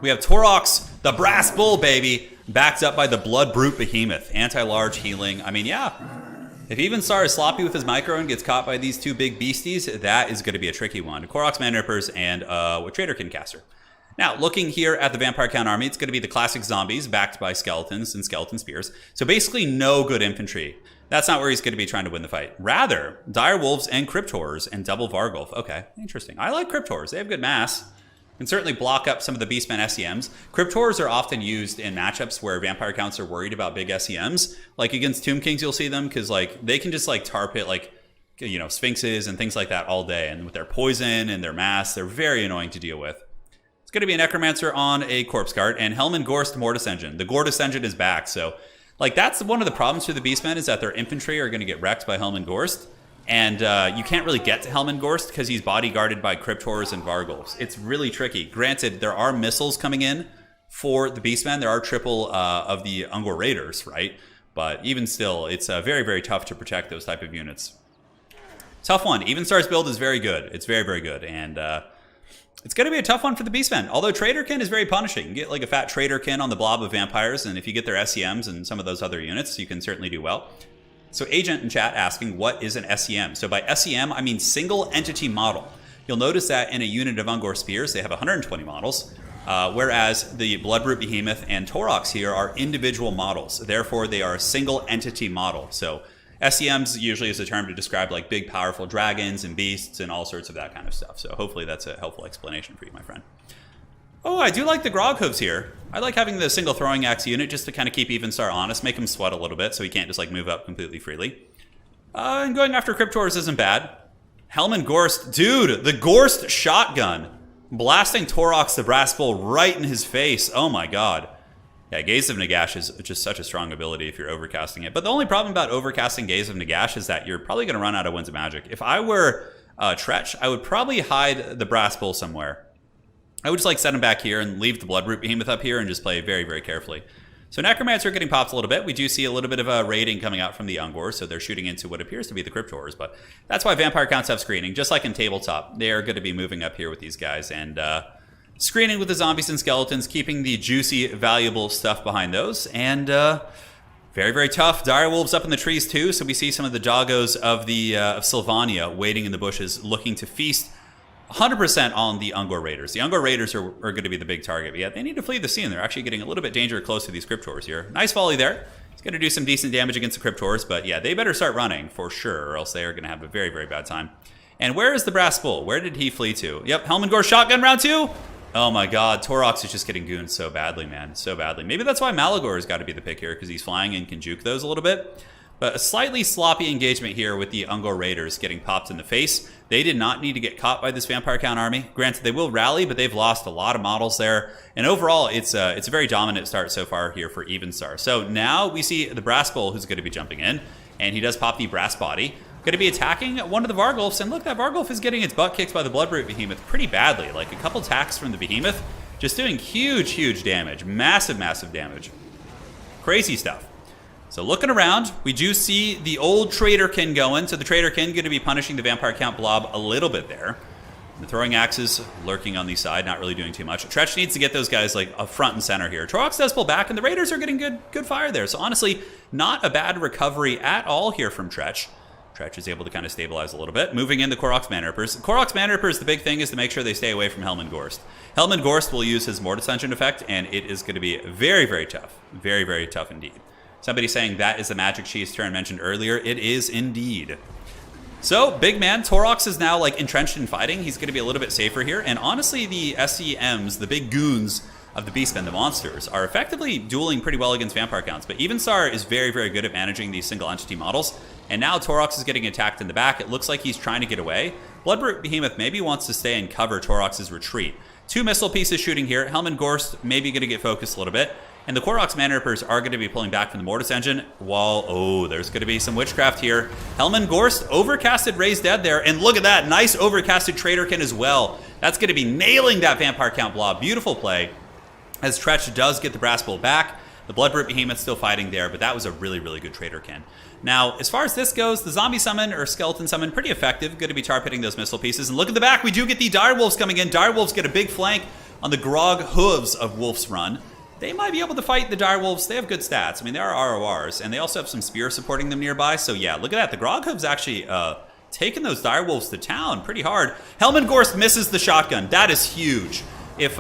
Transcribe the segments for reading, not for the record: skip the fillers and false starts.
We have Torox, the Brass Bull, baby, backed up by the Blood Brute Behemoth. Anti-large healing. I mean, yeah. If Evenstar is sloppy with his micro and gets caught by these two big beasties, that is going to be a tricky one. Koroks, Man Rippers, and Traderkin Caster. Now, looking here at the Vampire Count army, it's going to be the classic zombies backed by skeletons and skeleton spears. So basically no good infantry. That's not where he's going to be trying to win the fight. Rather, Dire Wolves and Crypt Horrors and double Vargulf. Okay, interesting. I like Crypt Horrors. They have good mass. Can certainly block up some of the Beastmen SEMs. Crypt Horrors are often used in matchups where Vampire Counts are worried about big SEMs. Like against Tomb Kings, you'll see them because like they can just like tar pit like, you know, Sphinxes and things like that all day. And with their poison and their mass, they're very annoying to deal with. It's going to be a Necromancer on a Corpse Cart and Helman Gorst Mortis Engine. The Gortis Engine is back, so like that's one of the problems for the Beastmen is that their infantry are going to get wrecked by Helman Gorst. And you can't really get to Helman Gorst because he's bodyguarded by Crypt Horrors and Vargulfs. It's really tricky. Granted, there are missiles coming in for the Beastmen. There are triple of the Ungor Raiders, right? But even still, it's very, very tough to protect those type of units. Tough one. Evenstar's build is very good. It's very, very good. And it's going to be a tough one for the Beastmen. Although Traderkin is very punishing. You get like a fat Traderkin on the blob of vampires. And if you get their SEMs and some of those other units, you can certainly do well. So Agent in chat asking, what is an SEM? So by SEM, I mean single entity model. You'll notice that in a unit of Ungor Spears, they have 120 models, whereas the Blood Brute Behemoth and Torox here are individual models. Therefore, they are a single entity model. So SEMs usually is a term to describe like big, powerful dragons and beasts and all sorts of that kind of stuff. So hopefully that's a helpful explanation for you, my friend. Oh, I do like the Grog Hooves here. I like having the single throwing axe unit just to kind of keep Evenstar honest, make him sweat a little bit so he can't just like move up completely freely. And going after Crypt Horrors isn't bad. Helman Gorst, dude, the Gorst shotgun. Blasting Torox the Brass Bull right in his face. Oh my god. Yeah, Gaze of Nagash is just such a strong ability if you're overcasting it. But the only problem about overcasting Gaze of Nagash is that you're probably going to run out of Winds of Magic. If I were Tretch, I would probably hide the Brass Bull somewhere. I would just like set him back here and leave the Blood Brute Behemoth up here and just play very, very carefully. So Necromancer getting popped a little bit. We do see a little bit of a raiding coming out from the Ungor, so they're shooting into what appears to be the Crypt Horrors, but that's why Vampire Counts have screening. Just like in Tabletop, they are going to be moving up here with these guys and screening with the zombies and skeletons, keeping the juicy, valuable stuff behind those. And very, very tough. Dire Wolves up in the trees too, so we see some of the doggos of the of Sylvania waiting in the bushes, looking to feast 100% on the Ungor Raiders. The Ungor Raiders are going to be the big target. But yeah, they need to flee the scene. They're actually getting a little bit dangerous close to these Crypt Horrors here. Nice volley there. It's going to do some decent damage against the Crypt Horrors, but yeah, they better start running for sure, or else they are going to have a very, very bad time. And where is the Brass Bull? Where did he flee to? Yep, Helman Gorst shotgun round 2. Oh my god, Torox is just getting gooned so badly, man. So badly. Maybe that's why Malagor has got to be the pick here, because he's flying and can juke those a little bit. But a slightly sloppy engagement here with the Ungor Raiders getting popped in the face. They did not need to get caught by this Vampire Count army. Granted, they will rally, but they've lost a lot of models there. And overall, it's a very dominant start so far here for Evenstar. So now we see the Brass Bull who's going to be jumping in. And he does pop the Brass Body. Going to be attacking one of the Vargulfs. And look, that Vargulf is getting its butt kicked by the Blood Brute Behemoth pretty badly. Like a couple attacks from the Behemoth. Just doing huge, huge damage. Massive, massive damage. Crazy stuff. So looking around, we do see the old Traderkin going. So the Traderkin going to be punishing the Vampire Count blob a little bit there. The throwing axes lurking on the side, not really doing too much. Tretch needs to get those guys like up front and center here. Torox does pull back, and the Raiders are getting good fire there. So honestly, not a bad recovery at all here from Tretch. Tretch is able to kind of stabilize a little bit. Moving in the Koroks Man Rippers. Koroks Man Rippers, the big thing is to make sure they stay away from Helman Gorst. Helman Gorst will use his Mortis Engine effect, and it is going to be very, very tough. Very, very tough indeed. Somebody saying that is the Magic Cheese turn mentioned earlier. It is indeed. So, big man, Torox is now like entrenched in fighting. He's going to be a little bit safer here. And honestly, the SEMs, the big goons of the Beastmen, the monsters, are effectively dueling pretty well against Vampire Counts. But Evenstar is very, very good at managing these single entity models. And now Torox is getting attacked in the back. It looks like he's trying to get away. Blood Brute Behemoth maybe wants to stay and cover Torox's retreat. 2 missile pieces shooting here. Helman Gorst maybe going to get focused a little bit. And the Koroks Man Rippers are going to be pulling back from the Mortis Engine. While, oh, there's going to be some witchcraft here. Helman Gorst, overcasted Raised Dead there. And look at that, nice overcasted Traderkin as well. That's going to be nailing that Vampire Count blob. Beautiful play. As Tretch does get the Brass Bull back. The Blood Brute Behemoth still fighting there, but that was a really, really good Traderkin. Now, as far as this goes, the Zombie Summon or Skeleton Summon, pretty effective. Good to be tar pitting those missile pieces. And look at the back, we do get the Dire Wolves coming in. Dire Wolves get a big flank on the Grog hooves of Wolf's Run, they might be able to fight the Direwolves. They have good stats. I mean, they are RORs, and they also have some spears supporting them nearby. So yeah, look at that. The Grog hooves actually taking those Direwolves to town pretty hard. Helmengorst misses the shotgun. That is huge. If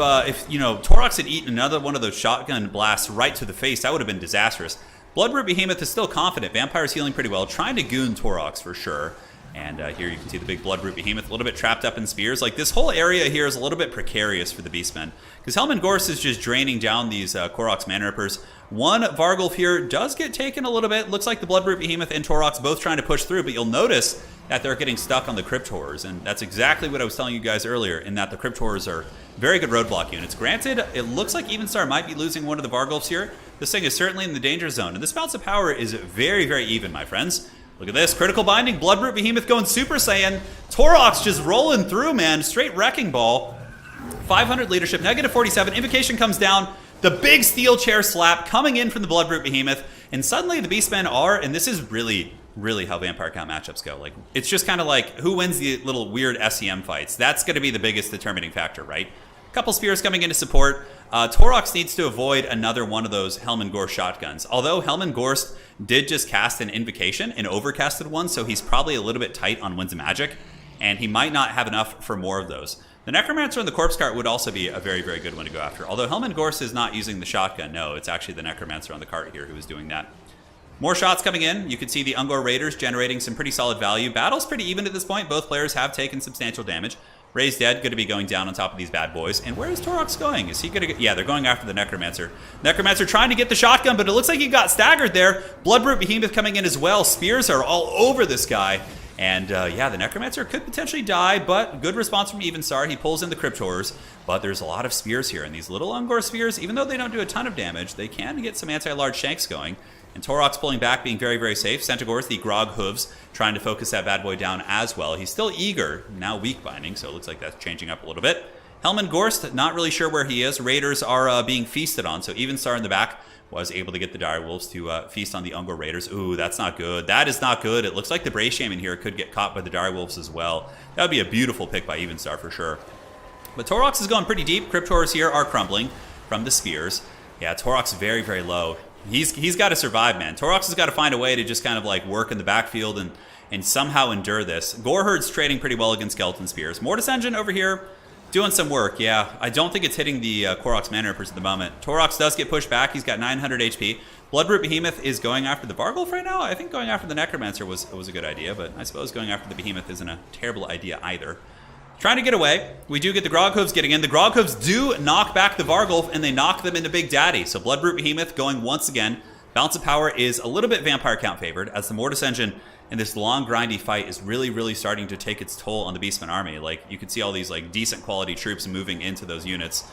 you know, Torox had eaten another one of those shotgun blasts right to the face, that would have been disastrous. Bloodroot Behemoth is still confident. Vampire's healing pretty well, trying to goon Torox for sure. And here you can see the big Bloodroot Behemoth a little bit trapped up in spears. Like, this whole area here is a little bit precarious for the Beastmen, because Helmengorst is just draining down these Koroks Manrippers. One Vargulf here does get taken a little bit. Looks like the Bloodroot Behemoth and Torox both trying to push through, but you'll notice that they're getting stuck on the Crypt Horrors, and that's exactly what I was telling you guys earlier, in that the Crypt Horrors are very good roadblock units. Granted, it looks like Evenstar might be losing one of the Vargulfs here. This thing is certainly in the danger zone, and this balance of power is very, very even, my friends. Look at this, critical binding, Bloodroot Behemoth going Super Saiyan. Torox just rolling through, man, straight wrecking ball. 500 leadership, negative 47, Invocation comes down. The big steel chair slap coming in from the Bloodroot Behemoth, and suddenly the Beastmen are, and this is really how Vampire Count matchups go. Like, it's just kind of like who wins the little weird SEM fights. That's going to be the biggest determining factor, right? Couple spears coming into support. Torox needs to avoid another one of those Helmengorst shotguns. Although Helmengorst did just cast an Invocation, an overcasted one, so he's probably a little bit tight on Winds of Magic, and he might not have enough for more of those. The Necromancer and the Corpse Cart would also be a very, very good one to go after. Although Helmengorst is not using the shotgun. No, it's actually the Necromancer on the cart here who is doing that. More shots coming in. You can see the Ungor Raiders generating some pretty solid value. Battle's pretty even at this point. Both players have taken substantial damage. Ray's dead, going to be going down on top of these bad boys. And where is Torox going? Is he going to get... Yeah, they're going after the Necromancer. Necromancer trying to get the shotgun, but it looks like he got staggered there. Bloodroot Behemoth coming in as well. Spears are all over this guy. And yeah, the Necromancer could potentially die, but good response from Evenstar. He pulls in the Crypt Horrors, but there's a lot of spears here. And these little Ungor spears, even though they don't do a ton of damage, they can get some anti-large shanks going. And Torox pulling back, being very, very safe. Centaurs, the Grog hooves, trying to focus that bad boy down as well. He's still eager, now weak binding, so it looks like that's changing up a little bit. Helmengorst, not really sure where he is. Raiders are being feasted on, so Evenstar in the back was able to get the Direwolves to feast on the Ungor Raiders. Ooh, that's not good. That is not good. It looks like the Brave Shaman here could get caught by the Direwolves as well. That would be a beautiful pick by Evenstar for sure. But Torox is going pretty deep. Crypt Horrors here are crumbling from the spears. Yeah, Torox very, very low. He's got to survive, man. Torox has got to find a way to just kind of like work in the backfield and somehow endure this. Goreherd's trading pretty well against Skeleton Spears. Mortis Engine over here doing some work, yeah. I don't think it's hitting the Koroks Manrippers at the moment. Torox does get pushed back. He's got 900 HP. Bloodroot Behemoth is going after the Vargulf right now. I think going after the Necromancer was a good idea, but I suppose going after the Behemoth isn't a terrible idea either. Trying to get away. We do get the Grog Hooves getting in. The Grog Hooves do knock back the Vargulf, and they knock them into Big Daddy. So Bloodroot Behemoth going once again. Balance of power is a little bit Vampire Count favored, as the Mortis Engine in this long, grindy fight is really starting to take its toll on the Beastmen army. Like, you can see all these like decent quality troops moving into those units.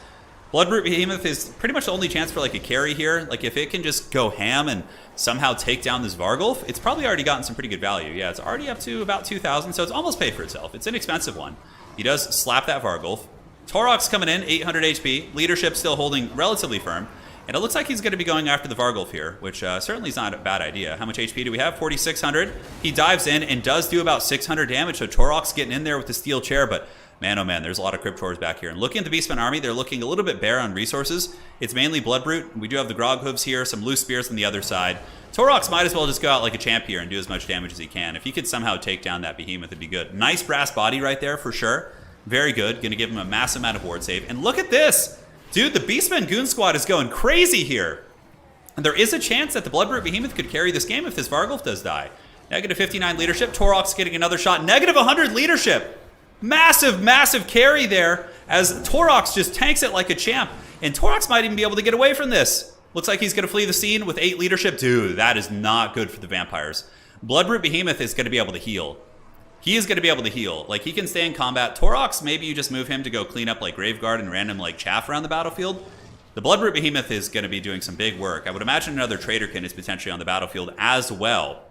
Bloodroot Behemoth is pretty much the only chance for like a carry here. Like, if it can just go ham and somehow take down this Vargulf, it's probably already gotten some pretty good value. Yeah, it's already up to about 2,000, so it's almost paid for itself. It's an expensive one. He does slap that Vargulf. Torox coming in, 800 HP. Leadership still holding relatively firm. And it looks like he's going to be going after the Vargulf here, which certainly is not a bad idea. How much HP do we have? 4,600. He dives in and does do about 600 damage, so Torox getting in there with the steel chair, but man, oh man, there's a lot of Crypt Horrors back here. And looking at the Beastmen army, they're looking a little bit bare on resources. It's mainly Bloodroot. We do have the Grog Hooves here, some loose spears on the other side. Torox might as well just go out like a champ here and do as much damage as he can. If he could somehow take down that Behemoth, it'd be good. Nice brass body right there for sure. Very good. Going to give him a massive amount of ward save. And look at this. Dude, the Beastmen Goon Squad is going crazy here. And there is a chance that the Bloodroot Behemoth could carry this game if this Vargulf does die. Negative 59 leadership. Torox getting another shot. Negative 100 leadership. Massive carry there as Torox just tanks it like a champ. And Torox might even be able to get away from this. Looks like he's going to flee the scene with 8 leadership. Dude, that is not good for the vampires. Bloodroot Behemoth is going to be able to heal. He is going to be able to heal. Like, he can stay in combat. Torox, maybe you just move him to go clean up like Graveguard and random like chaff around the battlefield. The Bloodroot Behemoth is going to be doing some big work. I would imagine another Traderkin is potentially on the battlefield as well.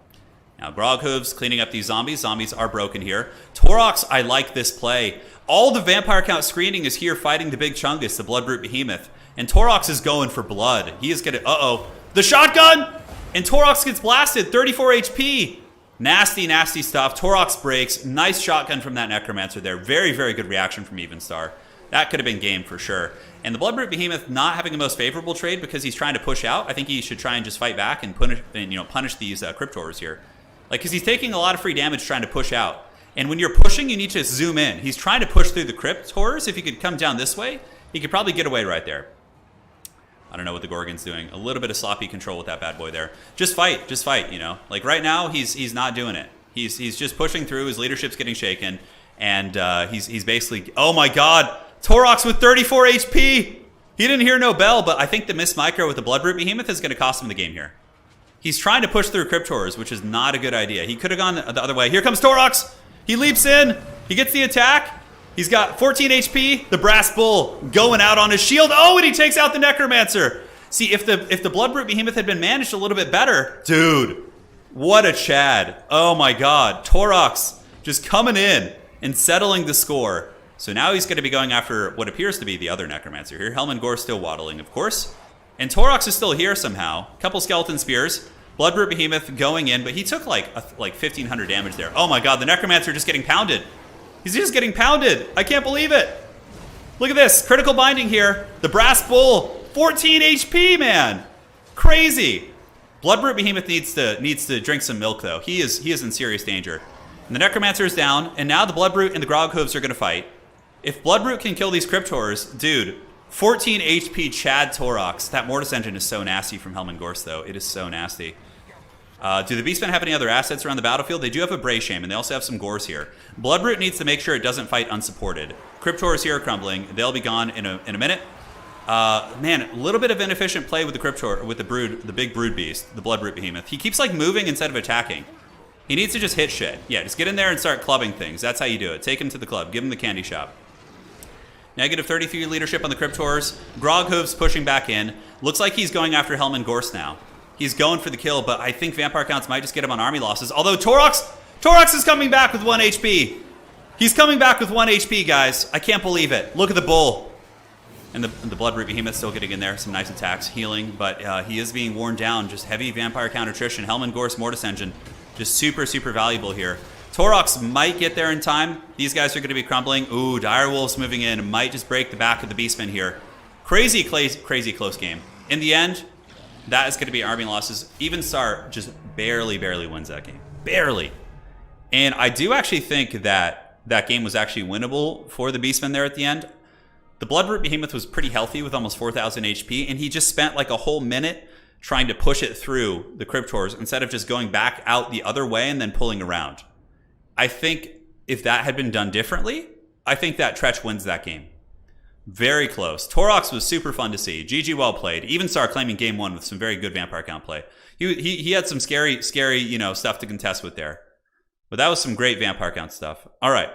Now, Grog Hooves cleaning up these zombies. Zombies are broken here. Torox, I like this play. All the Vampire Count screening is here fighting the Big Chungus, the Bloodroot Behemoth. And Torox is going for blood. He is going to... Uh-oh. The shotgun! And Torox gets blasted. 34 HP. Nasty stuff. Torox breaks. Nice shotgun from that Necromancer there. Very good reaction from Evenstar. That could have been game for sure. And the Bloodbrute Behemoth not having the most favorable trade because he's trying to push out. I think he should try and just fight back and punish these Cryptors here. Like, because he's taking a lot of free damage trying to push out. And when you're pushing, you need to zoom in. He's trying to push through the Cryptors. If he could come down this way, he could probably get away right there. I don't know what the Gorgon's doing. A little bit of sloppy control with that bad boy there. Just fight, you know. Like right now, he's not doing it. He's just pushing through. His leadership's getting shaken, and he's basically. Oh my God, Torox with 34 HP. He didn't hear no bell, but I think the miss micro with the Bloodbrute Behemoth is going to cost him the game here. He's trying to push through Cryptors, which is not a good idea. He could have gone the other way. Here comes Torox. He leaps in. He gets the attack. He's got 14 HP. The Brass Bull going out on his shield. Oh, and he takes out the Necromancer. See, if the Bloodbrute Behemoth had been managed a little bit better, dude, what a Chad. Oh my God. Torox just coming in and settling the score. So now he's going to be going after what appears to be the other Necromancer here. Helmengor still waddling, of course. And Torox is still here somehow. Couple Skeleton Spears. Bloodbrute Behemoth going in, but he took like 1,500 damage there. Oh my God, the Necromancer just getting pounded. He's just getting pounded. I can't believe it. Look at this. Critical binding here. The Brass Bull. 14 HP, man. Crazy. Bloodbrute Behemoth needs to drink some milk, though. He is in serious danger. And the Necromancer is down, and now the Bloodbrute and the Groghooves are going to fight. If Bloodbrute can kill these Cryptors, dude, 14 HP Chad Torox. That Mortis Engine is so nasty from Helmengor, though. It is so nasty. Do the Beastmen have any other assets around the battlefield? They do have a Bray Shame, and they also have some Gores here. Bloodbrute needs to make sure it doesn't fight unsupported. Cryptors here are crumbling. They'll be gone in a minute. Man, a little bit of inefficient play with the Cryptor, with the big Brood Beast, the Bloodbrute Behemoth. He keeps like moving instead of attacking. He needs to just hit shit. Yeah, just get in there and start clubbing things. That's how you do it. Take him to the club. Give him the candy shop. Negative 33 leadership on the Cryptors. Groghooves pushing back in. Looks like he's going after Helmengor now. He's going for the kill, but I think Vampire Counts might just get him on army losses. Although Torox is coming back with 1 HP. He's coming back with 1 HP, guys. I can't believe it. Look at the bull. And the Bloodbrute Behemoth still getting in there. Some nice attacks, healing, but he is being worn down. Just heavy Vampire Count attrition. Helmengor's Mortis Engine. Just super, super valuable here. Torox might get there in time. These guys are going to be crumbling. Ooh, Direwolves moving in. Might just break the back of the Beastmen here. Crazy close game. In the end, that is going to be army losses. Even Star just barely wins that game. Barely. And I do actually think that that game was actually winnable for the Beastmen there at the end. The Bloodbrute Behemoth was pretty healthy with almost 4,000 HP, and he just spent like a whole minute trying to push it through the Cryptors instead of just going back out the other way and then pulling around. I think if that had been done differently, I think that Tretch wins that game. Very close. Torox was super fun to see. GG well played. Even Star claiming game 1 with some very good Vampire Count play. He had some scary, stuff to contest with there. But that was some great Vampire Count stuff. All right.